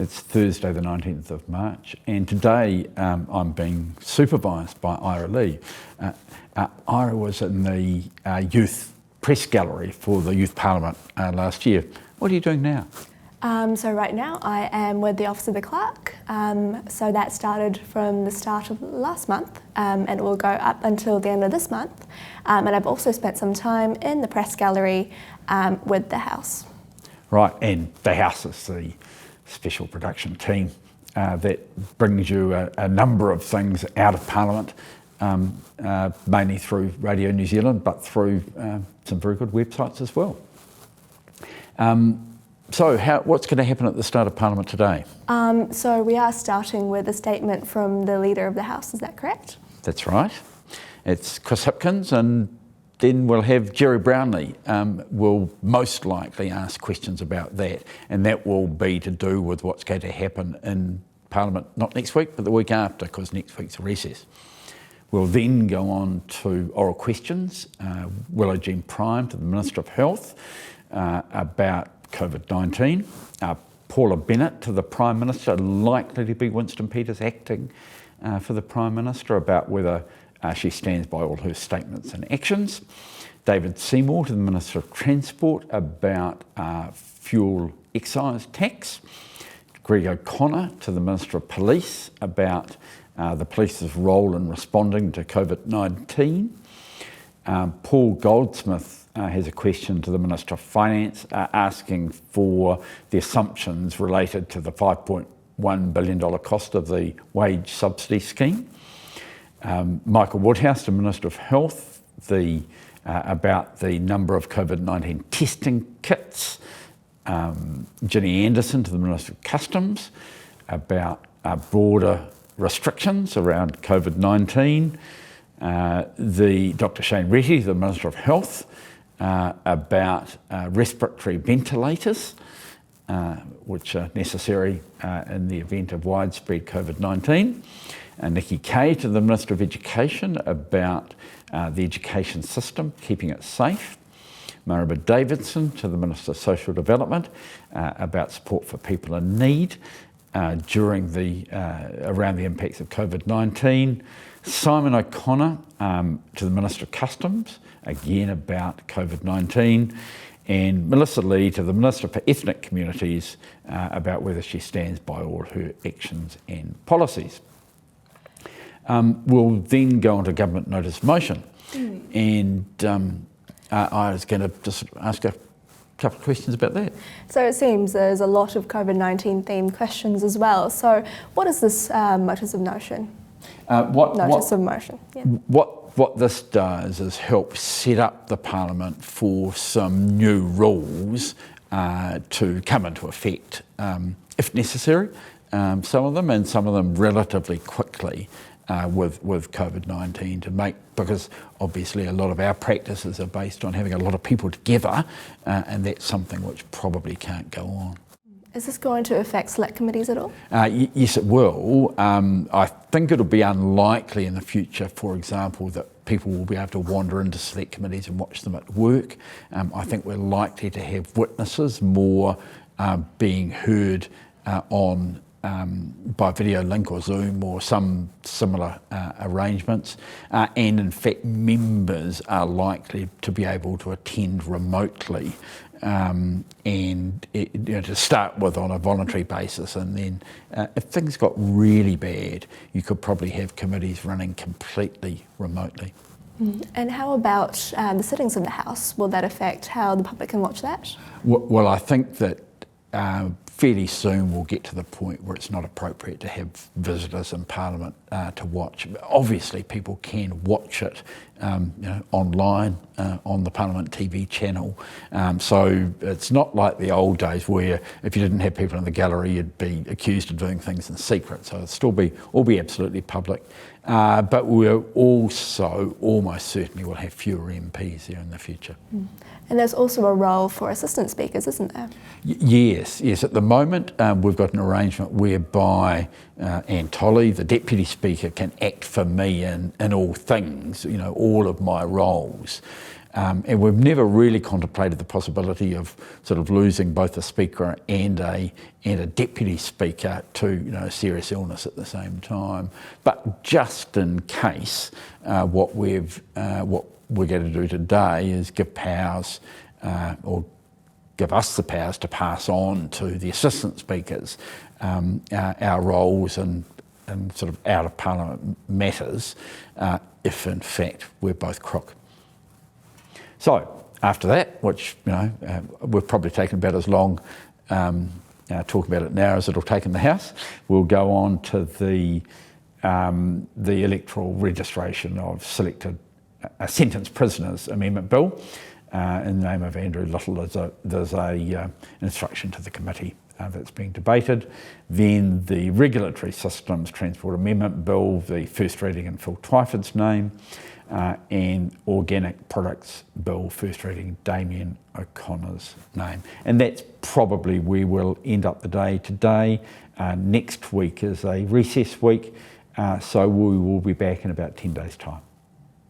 It's Thursday the 19th of March, and today I'm being supervised by Ira Lee. Ira was in the Youth Press Gallery for the Youth Parliament last year. What are you doing now? So right now I am with the Office of the Clerk. So that started from the start of last month and it will go up until the end of this month. And I've also spent some time in the Press Gallery with the House. Right, and the House is the special production team that brings you a number of things out of Parliament, mainly through Radio New Zealand, but through some very good websites as well. So what's going to happen at the start of Parliament today? So we are starting with a statement from the Leader of the House, is that correct? That's right. It's Chris Hipkins, and then we'll have Jerry Brownlee will most likely ask questions about that, and that will be to do with what's going to happen in Parliament, not next week, but the week after, because next week's a recess. We'll then go on to oral questions. Willow Jean Prime to the Minister of Health about COVID-19. Paula Bennett to the Prime Minister, likely to be Winston Peters acting for the Prime Minister, about whether she stands by all her statements and actions. David Seymour to the Minister of Transport about fuel excise tax. Greg O'Connor to the Minister of Police about the police's role in responding to COVID-19. Paul Goldsmith has a question to the Minister of Finance asking for the assumptions related to the $5.1 billion cost of the wage subsidy scheme. Michael Woodhouse, the Minister of Health, about the number of COVID-19 testing kits. Ginny Anderson to the Minister of Customs about broader restrictions around COVID-19. Dr. Shane Reti, the Minister of Health, about respiratory ventilators, which are necessary in the event of widespread COVID-19. Nikki Kay to the Minister of Education about the education system, keeping it safe. Maribel Davidson to the Minister of Social Development about support for people in need around the impacts of COVID-19. Simon O'Connor to the Minister of Customs, again about COVID-19. And Melissa Lee to the Minister for Ethnic Communities about whether she stands by all her actions and policies. We'll then go on to government notice motion. And I was going to just ask a couple of questions about that. So it seems there's a lot of COVID-19 themed questions as well. So what is this notice of motion? Notice of motion. Yeah. What this does is help set up the Parliament for some new rules to come into effect, if necessary, some of them relatively quickly. With COVID-19 because obviously a lot of our practices are based on having a lot of people together, and that's something which probably can't go on. Is this going to affect select committees at all? Yes, it will. I think it'll be unlikely in the future, for example, that people will be able to wander into select committees and watch them at work. I think we're likely to have witnesses more being heard by video link or Zoom or some similar arrangements, and in fact members are likely to be able to attend remotely, and to start with on a voluntary basis, and then if things got really bad you could probably have committees running completely remotely. And how about the sittings of the House? Will that affect how the public can watch that? Well, I think that fairly soon we'll get to the point where it's not appropriate to have visitors in Parliament to watch. Obviously people can watch it online on the Parliament TV channel, so it's not like the old days where if you didn't have people in the gallery you'd be accused of doing things in secret, so it'll all be absolutely public. But we'll also almost certainly will have fewer MPs there in the future. And there's also a role for assistant speakers, isn't there? Yes. At the moment, we've got an arrangement whereby Anne Tolley, the Deputy Speaker, can act for me in all things, all of my roles. And we've never really contemplated the possibility of sort of losing both a speaker and a deputy speaker to serious illness at the same time. But just in case, what we're going to do today is give powers or give us the powers to pass on to the assistant speakers our roles and sort of out of Parliament matters if in fact we're both crook. So after that, which we've probably taken about as long talking about it now as it'll take in the House, we'll go on to the electoral registration of selected sentenced prisoners amendment bill. In the name of Andrew Little, there's a instruction to the committee that's being debated. Then the Regulatory Systems Transport Amendment Bill, the first reading in Phil Twyford's name, and Organic Products Bill, first reading Damien O'Connor's name. And that's probably where we'll end up the day today. Next week is a recess week, so we will be back in about 10 days' time.